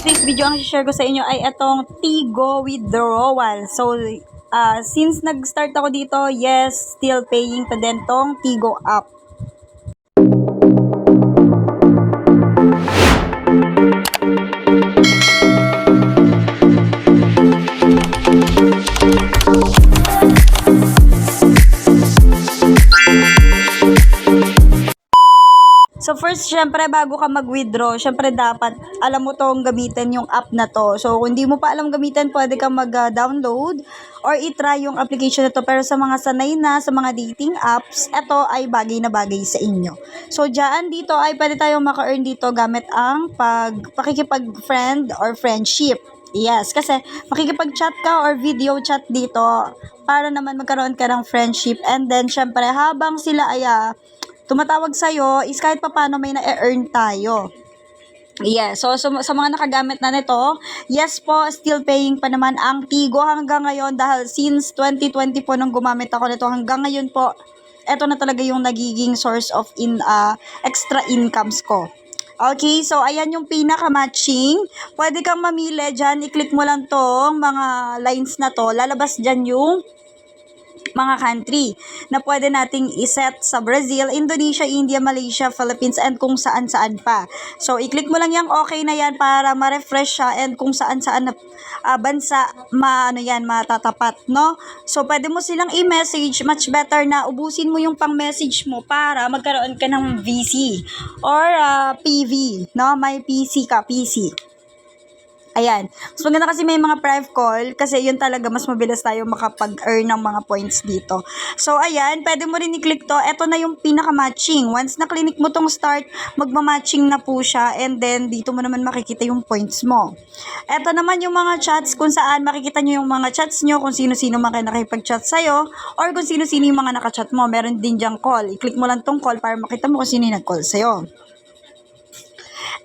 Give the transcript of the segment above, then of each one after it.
today's video, ang share ko sa inyo ay itong Tigo withdrawal. So, since nag-start ako dito, yes, still paying pa din tong Tigo app. So first, syempre, bago ka mag-withdraw, syempre dapat alam mo tong gamitin yung app na to. So kung hindi mo pa alam gamitin, pwede kang mag-download or i-try yung application na to. Pero sa mga sanay na, sa mga dating apps, ito ay bagay na bagay sa inyo. So dyan dito ay pwede tayong maka-earn dito gamit ang pakikipag-friend or friendship. Yes, kasi makikipag-chat ka or video chat dito para naman magkaroon ka ng friendship. And then, syempre, habang sila ay tumatawag sa'yo, is kahit pa paano may na-earn tayo. Yeah, so sa mga nakagamit na nito, yes po, still paying pa naman ang Tigo hanggang ngayon dahil since 2020 po nung gumamit ako nito hanggang ngayon po, eto na talaga yung nagiging source of extra incomes ko. Okay, so ayan yung pinaka-matching. Pwede kang mamili dyan, i-click mo lang tong mga lines na to, lalabas dyan yung mga country na pwede nating iset sa Brazil, Indonesia, India, Malaysia, Philippines, and kung saan-saan pa. So, i-click mo lang yung okay na yan para ma-refresh siya and kung saan-saan na bansa matatapat, no? So, pwede mo silang i-message. Much better na ubusin mo yung pang-message mo para magkaroon ka ng VC or PV, no? May PC ka, PC. Ayan. Mas maganda kasi may mga private call kasi yun talaga mas mabilis tayo makapag-earn ng mga points dito. So, ayan. Pwede mo rin i-click to. Ito na yung pinaka-matching. Once na-click mo tong start, magma-matching na po siya and then dito mo naman makikita yung points mo. Ito naman yung mga chats kung saan makikita nyo yung mga chats nyo kung sino-sino man kayo nakipag-chat sa'yo or kung sino-sino yung mga nakachat mo. Meron din dyang call. I-click mo lang tong call para makita mo kung sino yung nag-call sa'yo.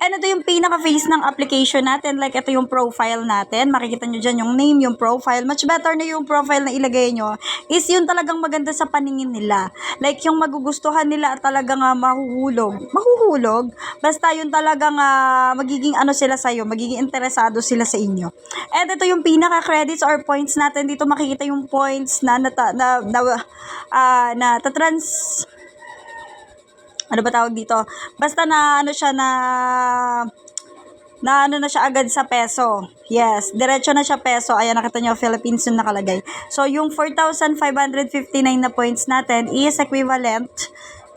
And ito yung pinaka-face ng application natin. Like, ito yung profile natin. Makikita nyo dyan yung name, yung profile. Much better na yung profile na ilagay nyo is yun talagang maganda sa paningin nila. Like, yung magugustuhan nila at talagang mahuhulog. Mahuhulog? Basta yun talagang magiging ano sila sa'yo. Magiging interesado sila sa inyo. And ito yung pinaka-credits or points natin. Dito makikita yung points na ano ba tawag dito? Basta na ano siya na siya agad sa peso. Yes, diretso na siya peso. Ayan, nakita nyo, Philippines yung nakalagay. So, yung 4,559 na points natin is equivalent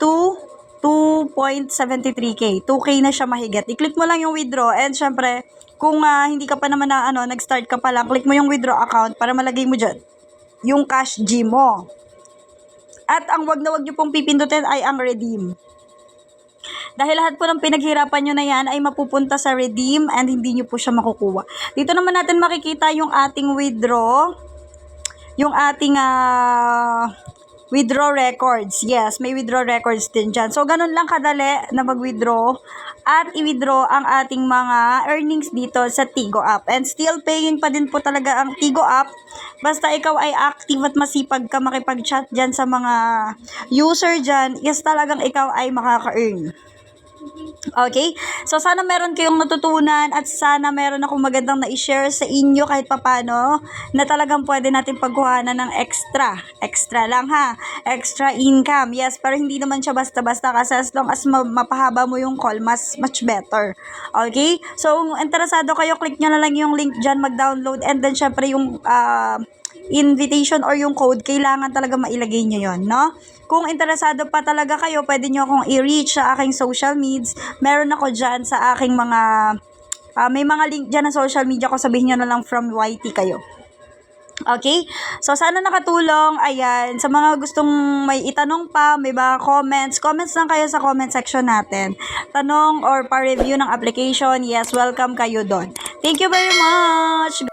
to 2.73k. 2k na siya mahigit. I-click mo lang yung withdraw and syempre, kung hindi ka pa naman nag-start ka pa lang, click mo yung withdraw account para malagay mo dyan yung cash G mo. At ang wag nyo pong pipindutin ay ang redeem. Dahil lahat po ng pinaghirapan nyo na yan ay mapupunta sa redeem and hindi nyo po siya makukuha. Dito naman natin makikita yung ating withdraw. Yung ating withdraw records. Yes, may withdraw records din dyan. So, ganun lang kadali na mag-withdraw at i-withdraw ang ating mga earnings dito sa Tigo app. And still paying pa din po talaga ang Tigo app. Basta ikaw ay active at masipag ka makipag-chat dyan sa mga user dyan, yes talagang ikaw ay makaka-earn. Okay? So, sana meron kayong natutunan at sana meron akong magandang na-share sa inyo kahit papano na talagang pwede natin pagkuhanan ng extra. Extra lang ha. Extra income. Yes, pero hindi naman siya basta-basta kasi as long as mapahaba mo yung call, much better. Okay? So, kung interesado kayo, click nyo na lang yung link dyan, mag-download and then syempre yung invitation or yung code, kailangan talaga mailagay nyo yon, no? Kung interesado pa talaga kayo, pwede nyo akong i-reach sa aking social medias. Meron ako dyan sa aking mga, may mga link dyan na social media ko, sabihin nyo na lang from YT kayo. Okay? So, sana nakatulong. Ayan. Sa mga gustong may itanong pa, may mga comments lang kayo sa comment section natin. Tanong or pa-review ng application, yes, welcome kayo doon. Thank you very much!